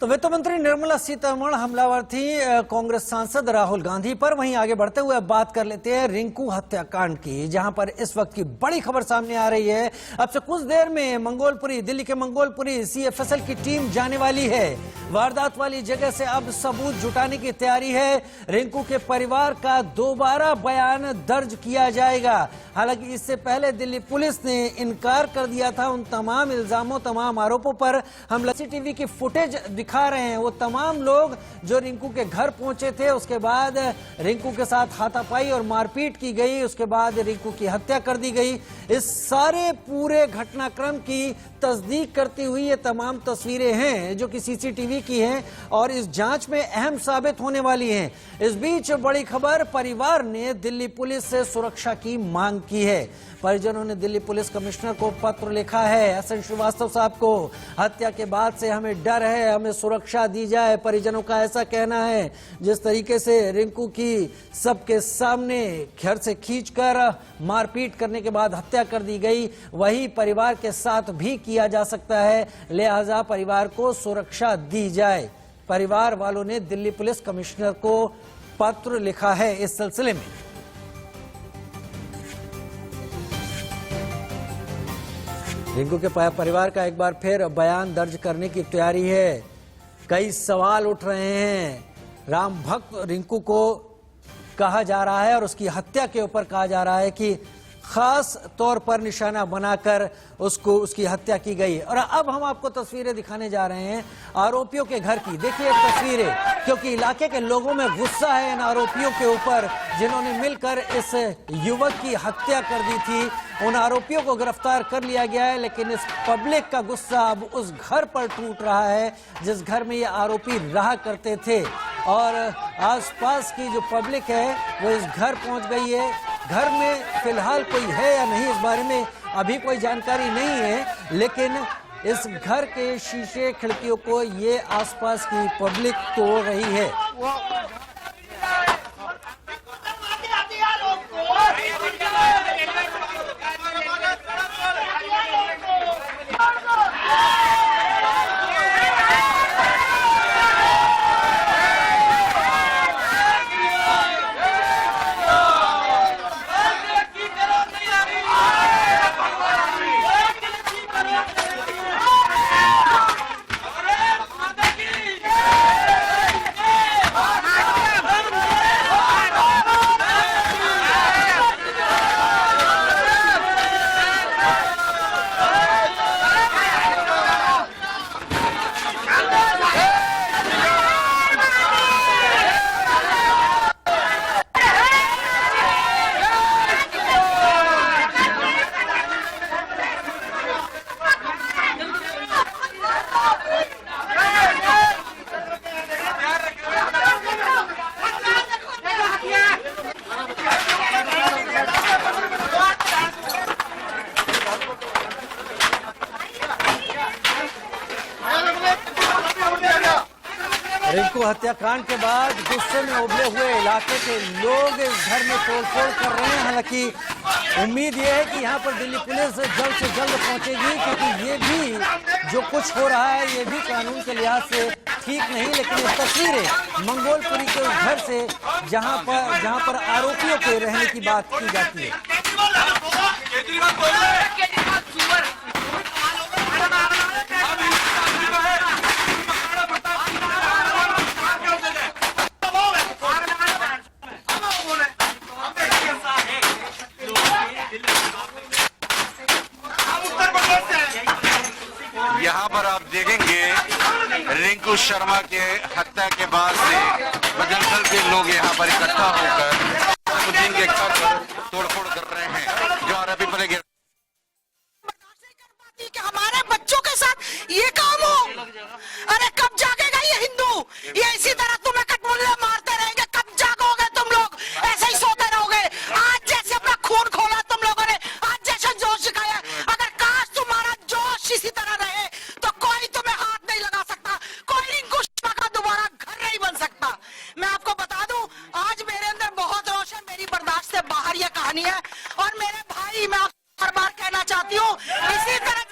तो वित्त मंत्री निर्मला सीतारमण हमलावर थी कांग्रेस सांसद राहुल गांधी पर। वहीं आगे बढ़ते हुए अब बात कर लेते हैं रिंकू हत्याकांड की, जहां पर इस वक्त की बड़ी खबर सामने आ रही है। अब से कुछ देर में मंगोलपुरी, दिल्ली के मंगोलपुरी सीएफएसएल की टीम जाने वाली है। वारदात वाली जगह से अब सबूत जुटाने की तैयारी है। रिंकू के परिवार का दोबारा बयान दर्ज किया जाएगा। हालांकि इससे पहले दिल्ली पुलिस ने इनकार कर दिया था उन तमाम इल्जामों, तमाम आरोपों पर। हम सीसीटीवी की फुटेज दिखा रहे हैं, वो तमाम लोग जो रिंकू के घर पहुंचे थे। उसके बाद रिंकू के साथ हाथापाई और मारपीट की गई, उसके बाद रिंकू की हत्या कर दी गई। इस सारे पूरे घटनाक्रम की तस्दीक करती हुई ये तमाम तस्वीरें हैं जो कि सीसीटीवी की हैं और इस जांच में अहम साबित होने वाली हैं। इस बीच बड़ी खबर, परिवार ने दिल्ली पुलिस से सुरक्षा की मांग की है। परिजनों ने दिल्ली पुलिस कमिश्नर को पत्र लिखा है, एसएन श्रीवास्तव साहब को। हत्या के बाद से हमें डर है, हमें सुरक्षा दी जाए। परिजनों का ऐसा कहना है, जिस तरीके से रिंकू की सबके सामने घर से खींचकर मारपीट करने के बाद हत्या कर दी गई, वही परिवार के साथ भी किया जा सकता है। लिहाजा परिवार को सुरक्षा दी जाए। परिवार वालों ने दिल्ली पुलिस कमिश्नर को पत्र लिखा है इस सिलसिले में। रिंकू के परिवार का एक बार फिर बयान दर्ज करने की तैयारी है। कई सवाल उठ रहे हैं। राम भक्त रिंकू को कहा जा रहा है और उसकी हत्या के ऊपर कहा जा रहा है कि खास तौर पर निशाना बनाकर उसकी हत्या की गई। और अब हम आपको तस्वीरें दिखाने जा रहे हैं आरोपियों के घर की। देखिए तस्वीरें, क्योंकि इलाके के लोगों में गुस्सा है इन आरोपियों के ऊपर जिन्होंने मिलकर इस युवक की हत्या कर दी थी। उन आरोपियों को गिरफ्तार कर लिया गया है, लेकिन इस पब्लिक का गुस्सा अब उस घर पर टूट रहा है जिस घर में ये आरोपी रहा करते थे। और आसपास की जो पब्लिक है वो इस घर पहुंच गई है। घर में फिलहाल कोई है या नहीं, इस बारे में अभी कोई जानकारी नहीं है, लेकिन इस घर के शीशे खिड़कियों को ये आसपास की पब्लिक तोड़ रही है। रिंकू हत्याकांड के बाद गुस्से में उभरे हुए इलाके के लोग इस घर में तोड़फोड़ कर रहे हैं। हालांकि उम्मीद ये है कि यहाँ पर दिल्ली पुलिस जल्द से जल्द पहुंचेगी, क्योंकि ये भी जो कुछ हो रहा है ये भी कानून के लिहाज से ठीक नहीं। लेकिन ये तस्वीरें मंगोलपुरी के उस घर से जहाँ पर आरोपियों के रहने की बात की जाती है। यहाँ पर आप देखेंगे रिंकू शर्मा के हत्या के बाद से बजरंग के लोग यहाँ पर इकट्ठा होकर सलाउद्दीन के घर पर तोड़फोड़ कर रहे हैं। जो आरोपी पर कि हमारे बच्चों के साथ ये काम हो। अरे कब जागेगा ये हिंदू? ये इसी तरह तुम्हें कटमुल्ले मारते रहेंगे। कब जागोगे तुम लोग? ऐसे ही सोते रहोगे। आज जैसे अपना खून खोला तुम लोगों ने, आज जैसे जोश दिखाया, अगर काश तुम्हारा जोश इसी तरह रहे तो कोई तुम्हें हाथ नहीं लगा सकता, कोई रिंकू शर्मा का दोबारा घर नहीं बन सकता। मैं आपको बता दूं, आज मेरे अंदर बहुत रोष है, मेरी बर्दाश्त से बाहर ये कहानी है। और मेरे भाई, मैं बार बार कहना चाहती हूँ, इसी तरह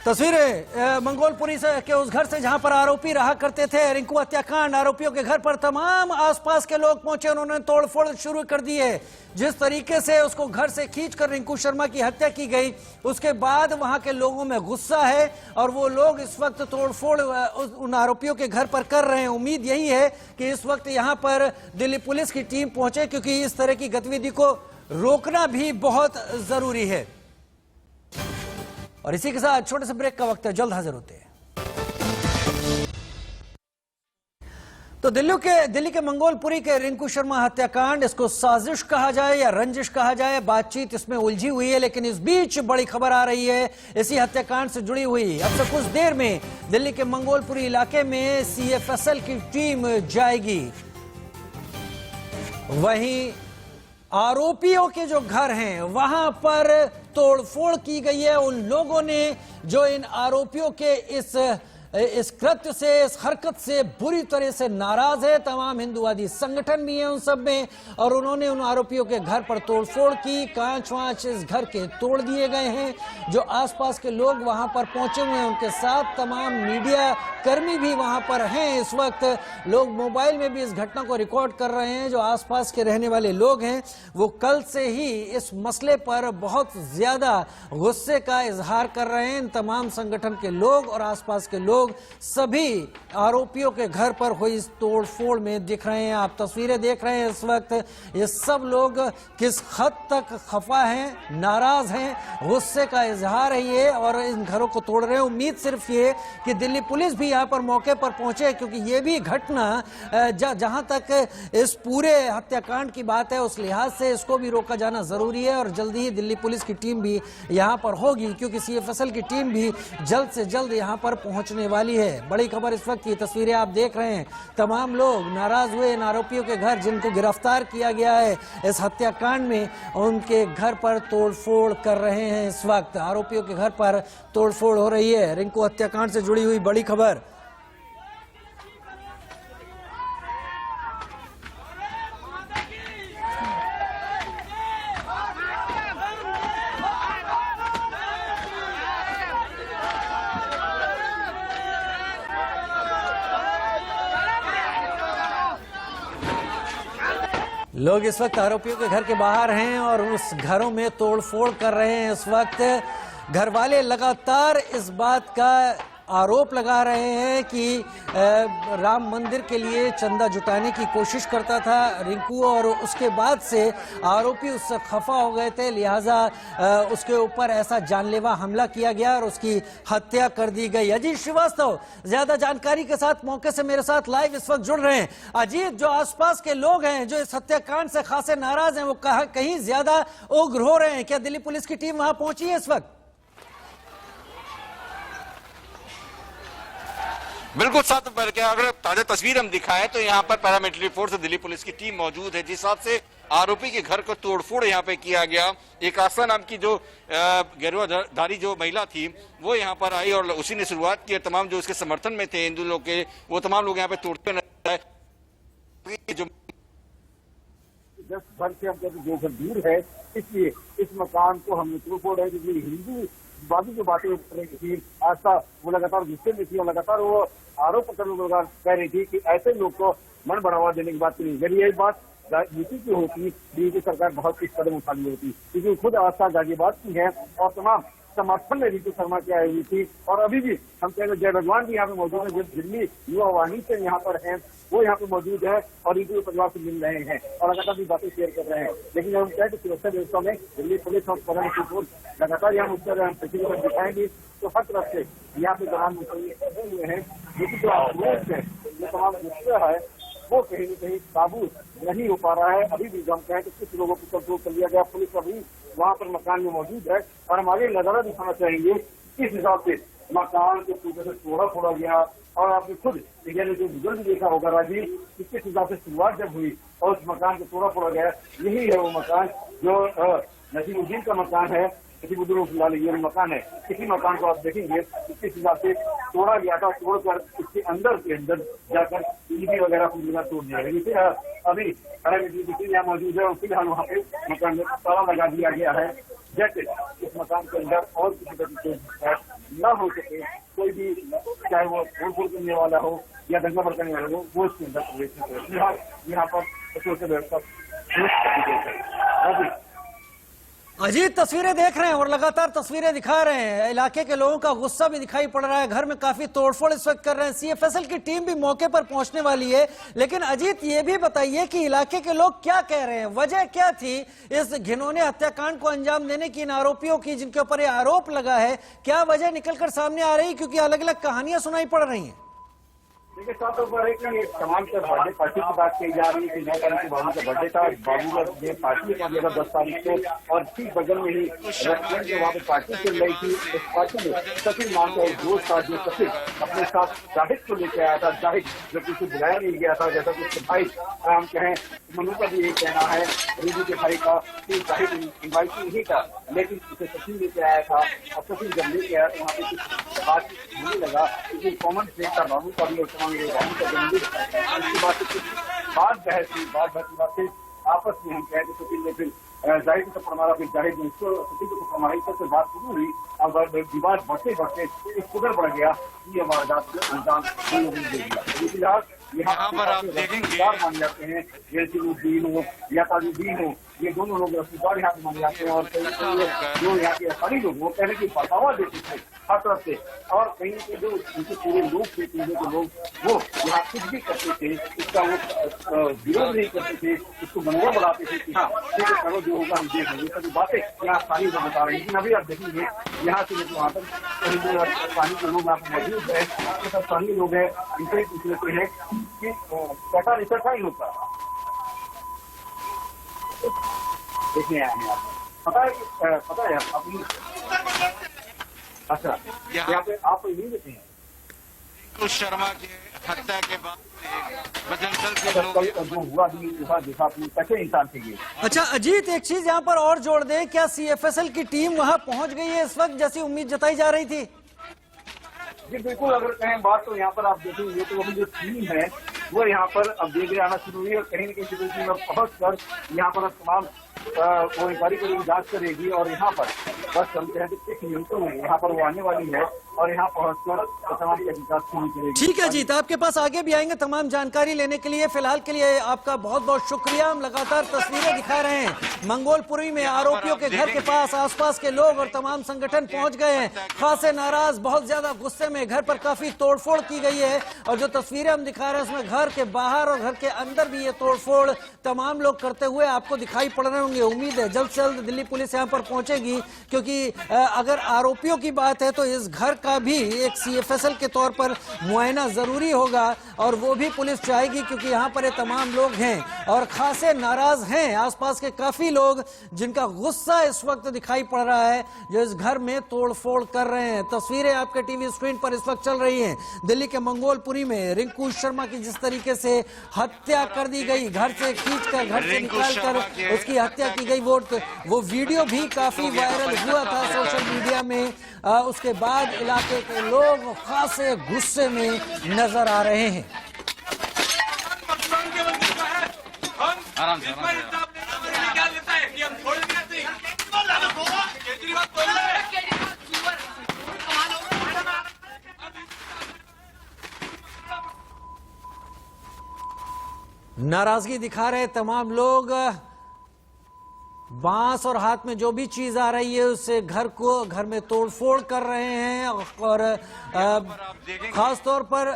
तस्वीरें मंगोलपुरी से के उस घर से जहां पर आरोपी रहा करते थे। रिंकू हत्याकांड, आरोपियों के घर पर तमाम आसपास के लोग पहुंचे, उन्होंने तोड़फोड़ शुरू कर दी है। जिस तरीके से उसको घर से खींचकर रिंकू शर्मा की हत्या की गई, उसके बाद वहां के लोगों में गुस्सा है और वो लोग इस वक्त तोड़फोड़ उन आरोपियों के घर पर कर रहे हैं। उम्मीद यही है कि इस वक्त यहां पर दिल्ली पुलिस की टीम पहुंचे, क्योंकि इस तरह की गतिविधि को रोकना भी बहुत जरूरी है। और इसी के साथ छोटे से ब्रेक का वक्त है, जल्द हाजिर होते हैं। तो दिल्ली के मंगोलपुरी के रिंकू शर्मा हत्याकांड, इसको साजिश कहा जाए या रंजिश कहा जाए, बातचीत इसमें उलझी हुई है। लेकिन इस बीच बड़ी खबर आ रही है इसी हत्याकांड से जुड़ी हुई। अब से कुछ देर में दिल्ली के मंगोलपुरी इलाके में CFSL की टीम जाएगी। वहीं आरोपियों के जो घर हैं वहां पर तोड़फोड़ की गई है। उन लोगों ने जो इन आरोपियों के इस कृत्य से, इस हरकत से बुरी तरह से नाराज है। तमाम हिंदुवादी संगठन भी हैं उन सब में, और उन्होंने उन आरोपियों के घर पर तोड़फोड़ की। कांच वांच इस घर के तोड़ दिए गए हैं। जो आसपास के लोग वहां पर पहुंचे हुए हैं, उनके साथ तमाम मीडिया कर्मी भी वहां पर हैं। इस वक्त लोग मोबाइल में भी इस घटना को रिकॉर्ड कर रहे हैं। जो आसपास के रहने वाले लोग हैं वो कल से ही इस मसले पर बहुत ज्यादा गुस्से का इजहार कर रहे हैं। इन तमाम संगठन के लोग और आसपास के लोग सभी आरोपियों के घर पर हुई इस तोड़फोड़ में दिख रहे हैं। आप तस्वीरें देख रहे हैं इस वक्त। ये सब लोग किस हद तक खफा हैं, नाराज हैं, गुस्से का इजहार है ये, और इन घरों को तोड़ रहे हैं। उम्मीद सिर्फ ये कि दिल्ली पुलिस भी यहाँ पर मौके पर पहुंचे, क्योंकि ये भी घटना जहां तक इस पूरे हत्याकांड की बात है उस लिहाज से इसको भी रोका जाना जरूरी है। और जल्दी ही दिल्ली पुलिस की टीम भी यहाँ पर होगी, क्योंकि CFSL की टीम भी जल्द से जल्द यहाँ पर पहुंचने वाली है। बड़ी खबर इस वक्त की तस्वीरें आप देख रहे हैं। तमाम लोग नाराज हुए इन आरोपियों के घर, जिनको गिरफ्तार किया गया है इस हत्याकांड में, उनके घर पर तोड़फोड़ कर रहे हैं। इस वक्त आरोपियों के घर पर तोड़फोड़ हो रही है। रिंकू हत्याकांड से जुड़ी हुई बड़ी खबर। लोग इस वक्त आरोपियों के घर के बाहर हैं और उस घरों में तोड़फोड़ कर रहे हैं। इस वक्त घर वाले लगातार इस बात का आरोप लगा रहे हैं कि राम मंदिर के लिए चंदा जुटाने की कोशिश करता था रिंकू, और उसके बाद से आरोपी उससे खफा हो गए थे, लिहाजा उसके ऊपर ऐसा जानलेवा हमला किया गया और उसकी हत्या कर दी गई। अजीत श्रीवास्तव ज्यादा जानकारी के साथ मौके से मेरे साथ लाइव इस वक्त जुड़ रहे हैं। अजीत, जो आसपास के लोग हैं जो इस हत्याकांड से खासे नाराज हैं, वो कहीं ज्यादा उग्र हो रहे हैं, क्या दिल्ली पुलिस की टीम वहां पहुंची है इस वक्त? बिल्कुल साथ पर क्या अगर ताजा तस्वीर हम दिखाएं तो यहाँ पर पैरामिलिट्री फोर्स और दिल्ली पुलिस की टीम मौजूद है। जिस हिसाब से आरोपी के घर को तोड़फोड़ यहाँ पे किया गया, एक आस्था नाम की जो गेरुआधारी जो महिला थी वो यहाँ पर आई और उसी ने शुरुआत की। तमाम जो उसके समर्थन में थे हिंदू लोग के, वो तमाम लोग यहाँ पे तोड़ते नजर आए। जो घर से हम जो घर दूर है, इसलिए इस मकान को हमने तोड़फोड़ है, क्योंकि हिंदू बाकी जो बातें थी आस्था वो लगातार गुस्से में थी और लगातार वो आरोप कह रही थी कि ऐसे लोग को मन बढ़ावा देने की बात नहीं। यदि यही बात यूपी की होती, बीजेपी सरकार बहुत कुछ कदम उठा ली होती, क्योंकि खुद आस्था गाजियाबाद की है और तमाम समर्थन में रिंकू शर्मा की आई हुई थी। और अभी भी हम कहेंगे जय भगवान भी यहाँ पे मौजूद है, जो दिल्ली युवा वाहिनी से यहाँ पर हैं वो यहाँ पे मौजूद है और रिंकू के परिवार से मिल रहे हैं और लगातार भी बातें शेयर कर रहे हैं। लेकिन हम कहें कि सुरक्षा व्यवस्था में दिल्ली पुलिस और पैरामिलिट्री फोर्स लगातार यहाँ मुख्य दिखाएंगे, तो हर तरफ से यहाँ पे जवान मुतैन हुए हैं। लेकिन जो आक्रोश है, जो तमाम गुस्सा है, वो कहीं न कहीं काबू नहीं हो पा रहा है। अभी भी हम कहें कि कुछ लोगों को कंट्रोल कर लिया गया, पुलिस अभी वहाँ पर मकान में मौजूद है और हम आगे नजारा दिखाना चाहेंगे किस हिसाब से मकान को पूरे से तोड़ा फोड़ा गया। और आपने खुद मीडिया ने जो विजुअल भी देखा होगा राजीव, किस हिसाब से शुरुआत जब हुई और उस मकान को तोड़ा फोड़ा गया, यही है वो मकान जो नसीमुद्दीन का मकान है, नसीमुद्दीन मकान है। इसी मकान को आप देखेंगे किस हिसाब से तोड़ा गया था, तोड़कर उसके अंदर जाकर ईडी वगैरह को मिला तोड़ दिया गया। अभी पैरामिलिट्री यहाँ मौजूद है और फिलहाल वहाँ पे मकान में ताला लगा दिया गया है, जैसे इस मकान के अंदर और किसी का ना हो सके, कोई भी चाहे वो तोड़फोड़ करने वाला हो या दंगा भड़काने वाला हो, वो इसके अंदर प्रवेश नहीं करे। फिलहाल यहाँ पर सुरक्षा व्यवस्था दुरुस्त कर दी गई है। अजीत तस्वीरें देख रहे हैं और लगातार तस्वीरें दिखा रहे हैं, इलाके के लोगों का गुस्सा भी दिखाई पड़ रहा है, घर में काफी तोड़फोड़ इस वक्त कर रहे हैं। सीएफएसएल की टीम भी मौके पर पहुंचने वाली है, लेकिन अजीत ये भी बताइए कि इलाके के लोग क्या कह रहे हैं, वजह क्या थी इस घिनौने हत्याकांड को अंजाम देने की इन आरोपियों की, जिनके ऊपर ये आरोप लगा है, क्या वजह निकलकर सामने आ रही, क्योंकि अलग अलग कहानियां सुनाई पड़ रही हैं। देखिए, साफ तौर पर है कि तमाम का बर्थडे पार्टी की बात कही जा रही है कि 9 तारीख को बाबू का बर्थडे था। बाबू का ये पार्टी का दिया 10 तारीख को, और ठीक बगल में ही रेस्टोरेंट जो वहाँ पे पार्टी चल रही थी, उस पार्टी में सचिन नाम का एक दोस्त था, जो सचिन अपने साथ जाहिद को लेकर आया था। जाहिद जो किसी बुलाया नहीं गया था, जैसा कि उसके भाई हम कहें, मनु का भी यही कहना है, रिजू के भाई का, कि जाहिद इन्वाइट नहीं था, लेकिन उसे सचिन लेके आया था। और सचिन जब लेके आया तो वहाँ पे कुछ बात होने लगा, क्योंकि कॉमन फ्रेंड था बाबू का भी, और उसके बाद कुछ बात बहस हुई, फिर आपस में हम कहे तो सचिन ने फिर जाहिद को थप्पड़ मारा, फिर जाहिद ने उसको सचिन को थप्पड़ मारा। इस तरह से बात शुरू हुई और विवाद बढ़ते बढ़ते इस कदर बढ़ गया कि ये वारदात को अंजाम दे दिया। फिलहाल यहाँ पर आप देखेंगे मान जाते हैं, जैसीउद्दीन हो या ताजुद्दीन हो, ये दोनों लोग रसूलदार यहाँ माने जाते हैं। और जो यहाँ के असारी लोग वो कहने की बतावा देते थे हर तरफ से, और कहीं के जो उनके पूरे लोग थे, पीढ़ी के लोग, वो यहाँ कुछ भी करते थे, इसका वो विरोध नहीं करते थे, इसको मनोबल बढ़ाते थे कि हाँ ठीक है, करो जो होगा हम देख लेंगे। सभी बातें यहाँ स्थानीय लोग बता रहे हैं। लेकिन अभी आप देखेंगे यहाँ से लेकर वहाँ तक स्थानीय के लोग यहाँ पर मौजूद है, सब स्थानीय लोग हैं, इनसे पूछ लेते हैं कि पैसा रिसर्च ही होता देखने आए हैं। पता है अपनी, अच्छा यहाँ पे आप नहीं देते हैं रिंकू शर्मा के हत्या के बाद बजरंग दल के लोग जो हुआ देखा अपनी कैसे इंसान थे ये। अच्छा अजीत, एक चीज यहाँ पर और जोड़ दें, क्या सीएफएसएल की टीम वहां पहुंच गई है इस वक्त, जैसी उम्मीद जताई जा रही थी? जी बिल्कुल, अगर कहें बात तो यहाँ पर आप देखेंगे तो अभी जो टीम है वो यहाँ पर अब देख आना शुरू हुई, और कहीं न कहीं टीम अब पहुंच कर यहाँ पर तमाम वो इंक्वायरी करेगी, जांच करेगी, और यहाँ पर बस हम कहें तो कुछ मिनटों में यहाँ पर वो आने वाली है और यहाँ पहुंचकर तमाम तहकीकात शुरू करेगी। ठीक है जीत, आपके पास आगे भी आएंगे तमाम जानकारी लेने के लिए। फिलहाल के लिए आपका बहुत बहुत शुक्रिया। हम लगातार तस्वीरें दिखा रहे हैं, मंगोलपुरी में आरोपियों के घर के पास आसपास के लोग और तमाम संगठन पहुंच गए हैं, खासे नाराज, बहुत ज्यादा गुस्से में, घर पर काफी तोड़फोड़ की गई है। और जो तस्वीरें हम दिखा रहे हैं उसमें घर के बाहर और घर के अंदर भी ये तोड़फोड़ तमाम लोग करते हुए आपको दिखाई पड़ रहे होंगे। उम्मीद है जल्द से जल्द दिल्ली पुलिस यहाँ पर पहुंचेगी, क्योंकि अगर आरोपियों की बात है तो इस घर का भी एक सीएफएसएल के तौर पर मुआयना जरूरी होगा, और वो भी पुलिस चाहेगी, क्योंकि यहाँ पर ये तमाम लोग हैं और खासे नाराज हैं। आसपास के काफी लोग जिनका गुस्सा इस वक्त दिखाई पड़ रहा है, जो इस घर में तोड़फोड़ कर रहे हैं। तस्वीरें आपके टीवी स्क्रीन पर इस वक्त चल रही हैं, दिल्ली के मंगोलपुरी में रिंकू शर्मा की जिस तरीके से हत्या कर दी गई, घर से खींचकर, घर से निकालकर उसकी हत्या की गई, वो वीडियो भी काफी वायरल हुआ था सोशल मीडिया में। उसके बाद इलाके के लोग खासे गुस्से में नजर आ रहे हैं। आराम से नाराजगी दिखा रहे तमाम लोग, बांस और हाथ में जो भी चीज आ रही है उससे घर में तोड़फोड़ कर रहे हैं। और खास तौर पर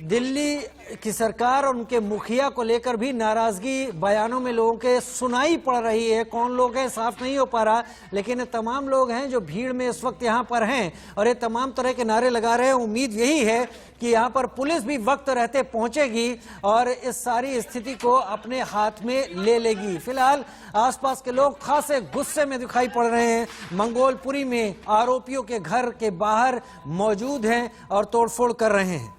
दिल्ली की सरकार और उनके मुखिया को लेकर भी नाराजगी बयानों में लोगों के सुनाई पड़ रही है। कौन लोग हैं साफ नहीं हो पा रहा, लेकिन तमाम लोग हैं जो भीड़ में इस वक्त यहाँ पर हैं और ये तमाम तरह के नारे लगा रहे हैं। उम्मीद यही है कि यहाँ पर पुलिस भी वक्त रहते पहुंचेगी और इस सारी स्थिति को अपने हाथ में ले लेगी। फिलहाल आसपास के लोग खासे गुस्से में दिखाई पड़ रहे हैं, मंगोलपुरी में आरोपियों के घर के बाहर मौजूद हैं और तोड़फोड़ कर रहे हैं।